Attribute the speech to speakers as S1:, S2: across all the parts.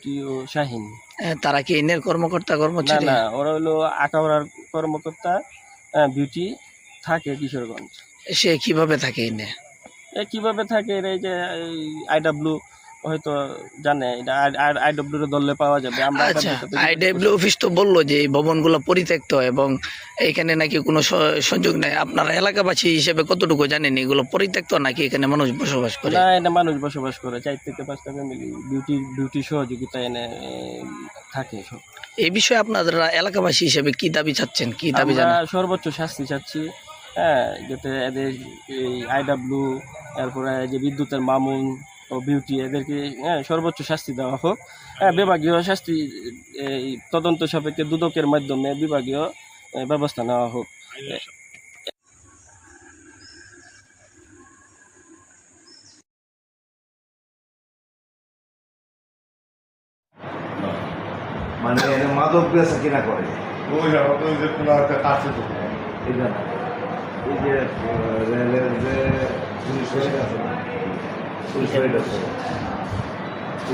S1: Beauty ও শাহিন।
S2: তারা কি এনের কর্মকর্তা
S1: না
S2: কর্মচারী?
S1: না, ওরা হলো আখাউড়ার কর্মকর্তা। বিউটি থাকে কিশোরগঞ্জ।
S2: সে কিভাবে থাকে এনে?
S1: কিভাবে থাকে এর এই যে আইডব্লিউ হয়তো জানে, এটা আইডব্লিউ এর দলে পাওয়া যাবে। আমরা
S2: আচ্ছা,
S1: এটার সাথে
S2: আইডব্লিউ অফিস তো বললো যে এই ভবনগুলো পরিত্যক্ত এবং এখানে নাকি কোনো সুযোগ নেই। আপনারা এলাকাবাসী হিসেবে কতটুকু জানেন এগুলো পরিত্যক্ত নাকি এখানে মানুষ বসবাস করে?
S1: না, এটা মানুষ বসবাস করে, 4 থেকে 5টা ফ্যামিলি বিউটি সহযোগিতা এনে থাকে সব।
S2: এই বিষয়ে আপনারা এলাকাবাসী হিসেবে কি দাবি চাচ্ছেন, কি দাবি
S1: আমরা
S2: জানান?
S1: সর্বোচ্চ শাস্তি চাচ্ছি, হ্যাঁ, যাতে এদের এই আইডব্লিউ, এরপরে যে বিদ্যুতের মামুন ও বিউটি, এদেরকে সর্বোচ্চ শাস্তি দেওয়া হোক। বিভাগীয় শাস্তি, এই তদন্ত সাপেক্ষে দুদকের মাধ্যমে বিভাগীয় ব্যবস্থা নেওয়া হোক।
S3: মানে মাদক বেচা কিনা করে
S4: ওই যে কোনো একটা কাছে তো
S3: এটা না, এই যে রেলের যে পুলিশ ফাঁড়ি আছে না, পুলিশ ফাঁড়ি আছে,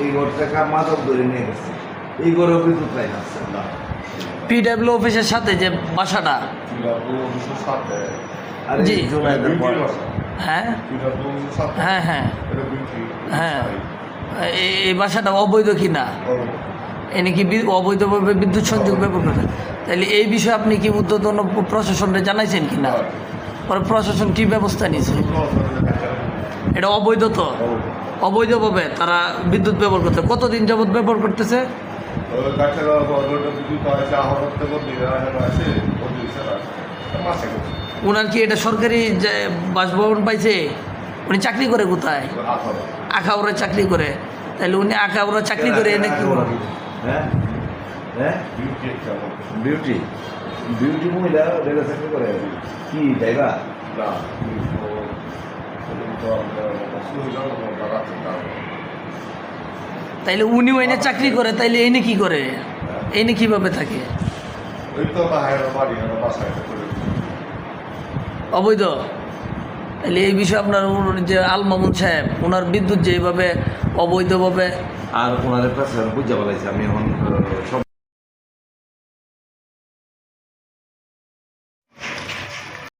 S3: এই ঘর থেকে মাদক ধরে নিয়ে গেছে, এই ঘরে বিদ্যুৎ লাইন আছে না।
S2: পিডব্লিউ অফিসের সাথে যে বাসাটা,
S4: সাথে
S3: আর
S2: জি।
S3: এই জোনায়েতের পর
S2: হ্যাঁ
S4: সাথে
S2: হ্যাঁ হ্যাঁ
S4: এটা বিউটি
S2: হ্যাঁ, এই বাসাটা অবৈধ কিনা, এনে কি অবৈধভাবে বিদ্যুৎ সংযোগ ব্যবহার করে? তাহলে এই বিষয়ে আপনি কি ঊর্ধ্বতন প্রশাসনকে জানাইছেন কিনা? পরে প্রশাসন কি ব্যবস্থা নিয়েছে? এটা অবৈধ তো, অবৈধভাবে তারা বিদ্যুৎ ব্যবহার করতে কতদিন যাবত ব্যবহার করতেছে? ওনার কি এটা সরকারি যে বাসভবন পাইছে? উনি চাকরি করে কোথায়? আখাউড়ায় চাকরি করে। তাহলে উনি আখাউড়া চাকরি করে এনে কি?
S3: হ্যাঁ হ্যাঁ, বিউটি বিউটি মহিলা রেলে চাকরি করে কি ড্রাইভার?
S2: তাইলে উনিও এনে চাকরি করে, তাইলে এনে কি করে? এনে কিভাবে থাকে? অবৈধ। তাহলে এই বিষয়ে আপনার যে আল মামুন সাহেব, ওনার বিদ্যুৎ যেভাবে অবৈধভাবে
S3: আর ওনাদের কাছে বুঝতে পারছি আমি এখন সব